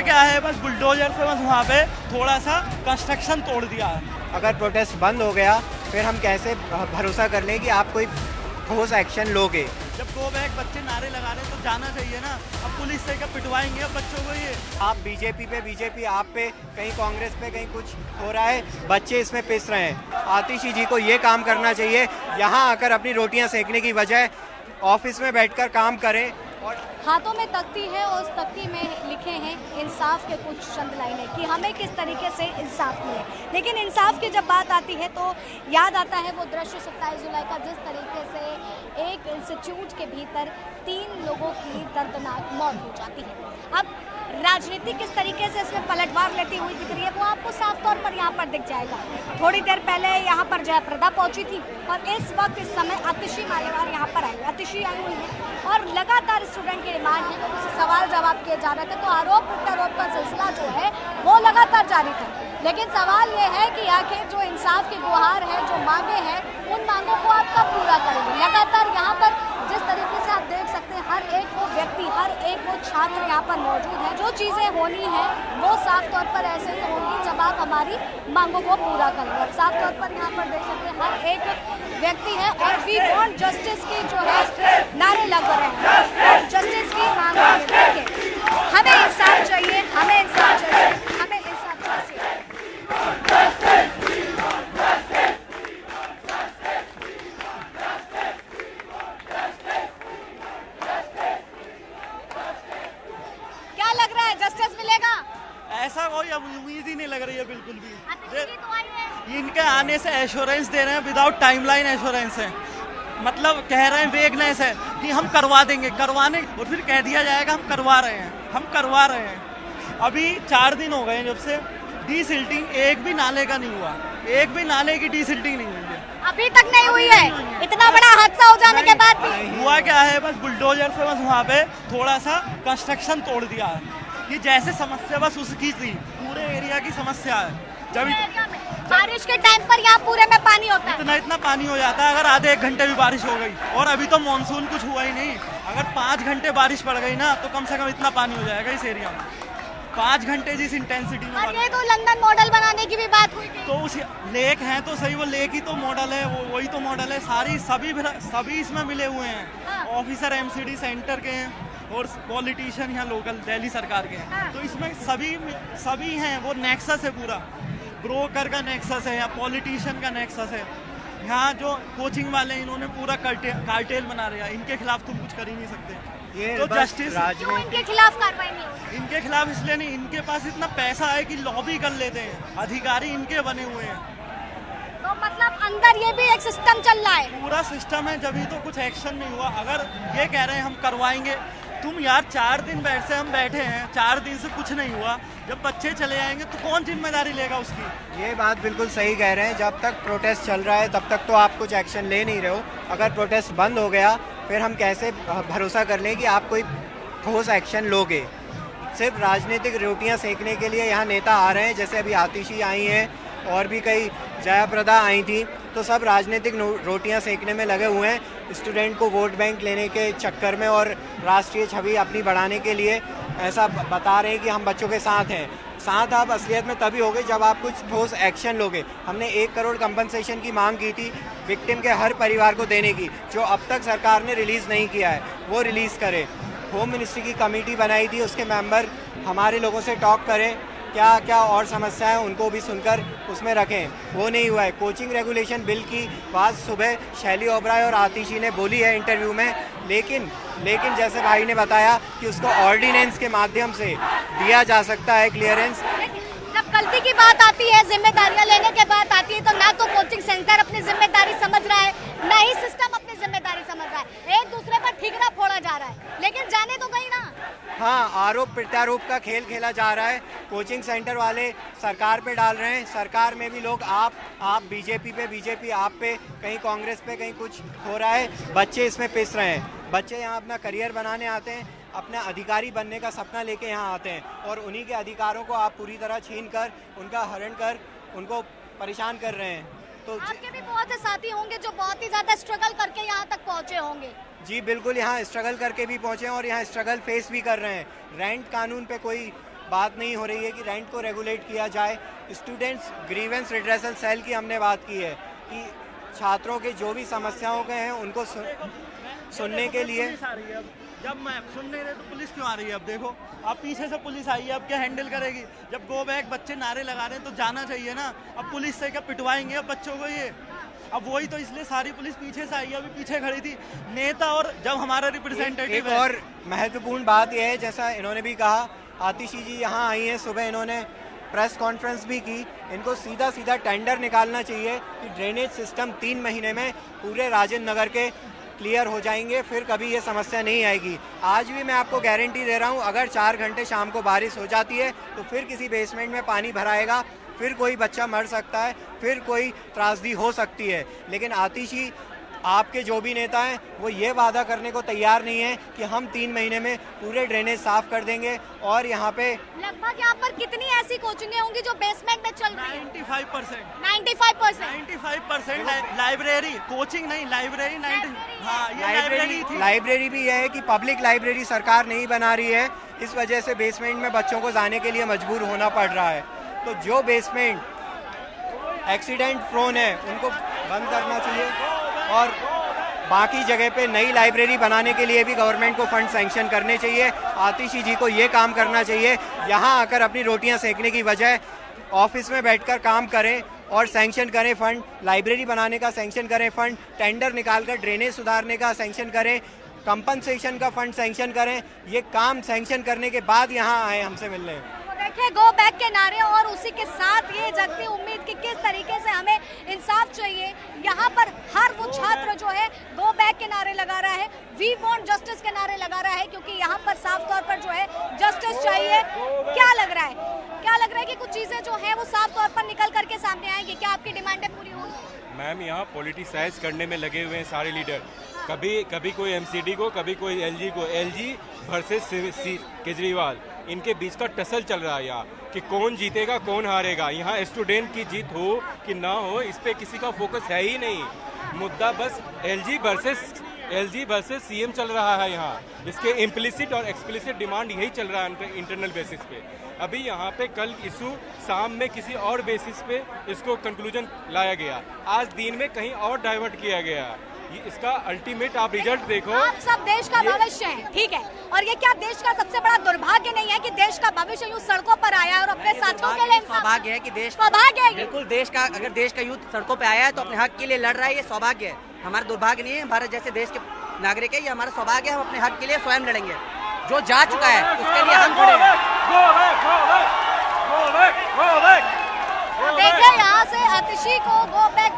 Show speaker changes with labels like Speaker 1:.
Speaker 1: क्या है, बस बुलडोजर से बस वहाँ पे थोड़ा सा कंस्ट्रक्शन तोड़ दिया है।
Speaker 2: अगर प्रोटेस्ट बंद हो गया फिर हम कैसे भरोसा कर लें कि आप कोई ठोस एक्शन लोगे।
Speaker 1: जब गो बैक बच्चे नारे लगा रहे तो जाना चाहिए ना। अब पुलिस से क्या पिटवाएंगे अब बच्चों को? ये
Speaker 2: आप बीजेपी आप पे, कहीं कांग्रेस पे, कहीं कुछ हो रहा है, बच्चे इसमें पिस रहे हैं। आतिशी जी को ये काम करना चाहिए, यहाँ आकर अपनी रोटियां सेकने की बजाय ऑफिस में बैठकर काम करें। और
Speaker 3: हाथों में तख्ती है और उस तख्ती में लिखे हैं इंसाफ के कुछ चंद लाइनें कि हमें किस तरीके से इंसाफ मिले। लेकिन इंसाफ की जब बात आती है तो याद आता है वो दृश्य 27 जुलाई का, जिस तरीके से एक इंस्टीट्यूट के भीतर 3 लोगों की दर्दनाक मौत हो जाती है। अब राजनीति किस तरीके से इसमें पलटवार लेती हुई दिख रही है वो आपको साफ तौर पर यहाँ पर दिख जाएगा। थोड़ी देर पहले यहाँ पर जयप्रदा पहुंची थी और इस वक्त इस समय आतिशी मालेवार यहाँ पर आई। आतिशी आई हुई है और लगातार स्टूडेंट की डिमांड है, उनसे सवाल जवाब किए जा रहे थे, तो आरोप प्रत्यारोप का सिलसिला जो है वो लगातार जारी था। लेकिन सवाल ये है कि आखिर जो इंसाफ की गुहार है, जो मांगे हैं, उन मांगों को आप कब पूरा करेंगे? लगातार यहाँ पर जिस तरीके से आप देख सकते हैं हर एक वो व्यक्ति, हर एक वो छात्र यहाँ पर मौजूद है। जो चीज़ें होनी है वो साफ तौर पर ऐसे ही होंगी जब आप हमारी मांगों को पूरा करेंगे। अब साफ तौर पर यहाँ पर देख सकते हैं हर एक व्यक्ति है और वी वांट जस्टिस की जो है नारे लग रहे हैं, जस्टिस की मांग है। हमें इंसाफ चाहिए, हमें इंसाफ चाहिए, हमें इंसाफ चाहिए। क्या लग रहा है, जस्टिस मिलेगा?
Speaker 1: ऐसा कोई अब उम्मीद ही नहीं लग रही है बिल्कुल भी।
Speaker 3: आतिशी तो आई है।
Speaker 1: इनके आने से एश्योरेंस दे रहे हैं, विदाउट टाइमलाइन एश्योरेंस है। मतलब कह रहे हैं वेगनेस है कि हम करवा देंगे, करवाने और फिर कह दिया जाएगा हम करवा रहे हैं, हम करवा रहे हैं। अभी 4 दिन हो गए जब से डीसिल्टिंग एक भी नाले का नहीं हुआ, एक भी नाले की डीसिल्टिंग नहीं हुई है।
Speaker 3: अभी तक नहीं हुई है, इतना बड़ा हादसा हो जाने के बाद भी।
Speaker 1: हुआ क्या है, बस बुलडोजर से बस वहाँ पे थोड़ा सा कंस्ट्रक्शन तोड़ दिया है। ये जैसे समस्या बस उसकी थी, पूरे एरिया की समस्या है। जब
Speaker 3: बारिश के टाइम पर यहाँ पूरे में पानी होता है,
Speaker 1: इतना पानी हो जाता है अगर आधे 1 घंटे भी बारिश हो गई। और अभी तो मानसून कुछ हुआ ही नहीं, अगर 5 घंटे बारिश पड़ गई ना तो कम से कम इतना पानी हो जाएगा इस एरिया में। 5 घंटे जिस इंटेंसिटी में।
Speaker 3: और ये तो लंदन मॉडल बनाने की भी बात हुई थी।
Speaker 1: तो उस लेक है तो सही, वो लेक ही तो मॉडल है, वो वही तो मॉडल है। सभी इसमें मिले हुए हैं। ऑफिसर एमसीडी सेंटर के हैं और पॉलिटिशियन यहाँ लोकल दिल्ली सरकार के हैं। तो इसमें सभी हैं, वो नेक्सस है पूरा। ब्रोकर का नेक्सस है, यहाँ पॉलिटिशियन का नेक्सस है। यहाँ जो कोचिंग वाले हैं इन्होंने पूरा कार्टेल बना रहा है। इनके खिलाफ तुम कुछ कर ही नहीं सकते।
Speaker 2: ये
Speaker 1: तो जस्टिस
Speaker 3: क्यों इनके खिलाफ कार्रवाई नहीं होती?
Speaker 1: इनके खिलाफ इसलिए नहीं, इनके पास इतना पैसा है कि लॉबी कर लेते हैं, अधिकारी इनके बने हुए हैं।
Speaker 3: तो मतलब अंदर ये भी एक सिस्टम चल रहा है,
Speaker 1: पूरा सिस्टम है, जब तो कुछ एक्शन नहीं हुआ। अगर ये कह रहे हैं हम करवाएंगे, तुम यार 4 दिन से हम बैठे हैं, 4 दिन से कुछ नहीं हुआ। जब बच्चे चले जाएंगे तो कौन जिम्मेदारी लेगा उसकी?
Speaker 2: ये बात बिल्कुल सही कह रहे हैं। जब तक प्रोटेस्ट चल रहा है तब तक तो आप कुछ एक्शन ले नहीं रहे हो। अगर प्रोटेस्ट बंद हो गया फिर हम कैसे भरोसा कर लें कि आप कोई ठोस एक्शन लोगे। सिर्फ राजनीतिक रोटियां सेकने के लिए यहाँ नेता आ रहे हैं, जैसे अभी आतिशी आई हैं और भी कई जयाप्रदा आई थी, तो सब राजनीतिक रोटियां सेकने में लगे हुए हैं। स्टूडेंट को वोट बैंक लेने के चक्कर में और राष्ट्रीय छवि अपनी बढ़ाने के लिए ऐसा बता रहे हैं कि हम बच्चों के साथ हैं। साथ आप असलियत में तभी होगे जब आप कुछ ठोस एक्शन लोगे। हमने 1 करोड़ कंपनसेशन की मांग की थी विक्टिम के हर परिवार को देने की, जो अब तक सरकार ने रिलीज़ नहीं किया है, वो रिलीज़ करे। होम मिनिस्ट्री की कमेटी बनाई थी, उसके मेंबर हमारे लोगों से टॉक करें, क्या क्या और समस्याएं उनको भी सुनकर उसमें रखें। वो नहीं हुआ है। कोचिंग रेगुलेशन बिल की बात सुबह शैली ओबराय और आतिशी ने बोली है इंटरव्यू में, लेकिन जैसे भाई ने बताया कि उसको ऑर्डिनेंस के माध्यम से दिया जा सकता है क्लियरेंस।
Speaker 3: जब गलती की बात आती है, जिम्मेदारियां लेने की बात आती है, तो ना तो कोचिंग सेंटर अपनी जिम्मेदारी समझ रहा है, ना ही सिस्टम अपनी जिम्मेदारी समझ रहा है। एक दूसरे पर ठीकरा फोड़ा जा रहा है, लेकिन जाने तो गई ना।
Speaker 2: हाँ, आरोप प्रत्यारोप का खेल खेला जा रहा है। कोचिंग सेंटर वाले सरकार पे डाल रहे हैं, सरकार में भी लोग आप बीजेपी आप पे, कहीं कांग्रेस पे, कहीं कुछ हो रहा है। बच्चे इसमें पिस रहे हैं। बच्चे यहाँ अपना करियर बनाने आते हैं, अपना अधिकारी बनने का सपना लेके यहाँ आते हैं, और उन्हीं के अधिकारों को आप पूरी तरह छीन कर, उनका हरण कर, उनको परेशान कर रहे हैं। तो
Speaker 3: आपके भी बहुत से साथी होंगे जो बहुत ही ज्यादा स्ट्रगल करके यहाँ तक पहुँचे होंगे।
Speaker 2: जी बिल्कुल, यहाँ स्ट्रगल करके भी पहुँचे हैं और यहाँ स्ट्रगल फेस भी कर रहे हैं। रेंट कानून पे कोई बात नहीं हो रही है कि रेंट को रेगुलेट किया जाए। स्टूडेंट्स ग्रीवेंस रिड्रेसल सेल की हमने बात की है कि छात्रों के जो भी समस्याओं के हैं उनको सुनने के लिए।
Speaker 1: पुलिस आ रही है अब, जब मैं सुन नहीं रहे तो पुलिस क्यों आ रही है? अब देखो, अब पीछे से पुलिस आई है, अब क्या हैंडल करेगी? जब गो बैक बच्चे नारे लगा रहे हैं तो जाना चाहिए ना। अब पुलिस से क्या पिटवाएंगे अब बच्चों को ये? अब वही तो, इसलिए सारी पुलिस पीछे से आई है, अभी पीछे खड़ी थी नेता। और जब हमारा रिप्रेजेंटेटिव
Speaker 2: एक और महत्वपूर्ण बात यह है, जैसा इन्होंने भी कहा, आतिशी जी यहाँ आई हैं, सुबह इन्होंने प्रेस कॉन्फ्रेंस भी की। इनको सीधा सीधा टेंडर निकालना चाहिए कि ड्रेनेज सिस्टम 3 महीने में पूरे राजेंद्र नगर के क्लियर हो जाएंगे, फिर कभी ये समस्या नहीं आएगी। आज भी मैं आपको गारंटी दे रहा हूँ, अगर 4 घंटे शाम को बारिश हो जाती है तो फिर किसी बेसमेंट में पानी भराएगा, फिर कोई बच्चा मर सकता है, फिर कोई त्रासदी हो सकती है। लेकिन आतिशी, आपके जो भी नेता हैं वो ये वादा करने को तैयार नहीं है कि हम 3 महीने में पूरे ड्रेनेज साफ कर देंगे। और यहाँ पे
Speaker 3: लगभग यहाँ पर कितनी ऐसी कोचिंगें होंगी जो बेसमेंट में चल रही है?
Speaker 1: 95%। 95% लाइब्रेरी, कोचिंग नहीं, लाइब्रेरी। हाँ, ये लाइब्रेरी थी।
Speaker 2: लाइब्रेरी भी यह है कि पब्लिक लाइब्रेरी सरकार नहीं बना रही है, इस वजह से बेसमेंट में बच्चों को जाने के लिए मजबूर होना पड़ रहा है। तो जो बेसमेंट एक्सीडेंट प्रोन है उनको बंद करना चाहिए और बाकी जगह पे नई लाइब्रेरी बनाने के लिए भी गवर्नमेंट को फंड सैंक्शन करने चाहिए। आतिशी जी को ये काम करना चाहिए, यहाँ आकर अपनी रोटियां सेकने की बजाय ऑफिस में बैठकर काम करें और सैंक्शन करें फंड, लाइब्रेरी बनाने का सैंक्शन करें फंड, टेंडर निकालकर ड्रेनेज सुधारने का सैंक्शन करें, कंपनसेशन का फंड सैंक्शन करें। ये काम सैंक्शन करने के बाद यहाँ आए हमसे मिलने।
Speaker 3: देखिए, गो बैक के नारे और उसी के साथ ये जगती उम्मीद कि किस तरीके से हमें इंसाफ चाहिए। यहाँ पर हर वो छात्र जो है गो बैक के नारे लगा रहा है, वी वांट जस्टिस के नारे लगा रहा है, क्योंकि यहाँ पर साफ तौर पर जो है जस्टिस चाहिए। क्या लग रहा है कि कुछ चीजें जो है वो साफ तौर पर निकल करके सामने आएंगी? क्या आपकी डिमांडें पूरी होंगी?
Speaker 4: मैम, यहाँ पॉलिटिसाइज करने में लगे हुए हैं सारे लीडर। कभी कोई एमसीडी को, कभी कोई एलजी को। एलजी वर्सेस केजरीवाल, इनके बीच का टसल चल रहा है यहाँ कि कौन जीतेगा कौन हारेगा। यहाँ स्टूडेंट की जीत हो कि ना हो, इस पे किसी का फोकस है ही नहीं। मुद्दा बस एलजी वर्सेस सीएम चल रहा है यहाँ। इसके इम्प्लिसिट और एक्सप्लिसिट डिमांड यही चल रहा है इंटरनल बेसिस पे। अभी यहाँ पे कल इशू शाम में किसी और बेसिस पे इसको कंक्लूजन लाया गया, आज दिन में कहीं और डाइवर्ट किया गया। इसका अल्टीमेट आप रिजल्ट देखो।
Speaker 3: आप सब देश का भविष्य है, ठीक है, और ये क्या देश का सबसे बड़ा दुर्भाग्य नहीं है कि देश का भविष्य यूं सड़कों पर आया है और अपने साथियों के लिए
Speaker 5: सौभाग्य है कि देश
Speaker 3: सौभाग्य है।
Speaker 5: बिल्कुल, देश का अगर देश का यूथ सड़कों पे आया है तो अपने हक के लिए लड़ रहा है, ये सौभाग्य है। हमारा दुर्भाग्य नहीं है, भारत जैसे देश के नागरिक है, ये हमारा सौभाग्य है। हम अपने हक के लिए स्वयं लड़ेंगे, जो जा चुका है उसके लिए हम खड़े हैं।
Speaker 3: देखिए, यहाँ से आतिशी को गो बैक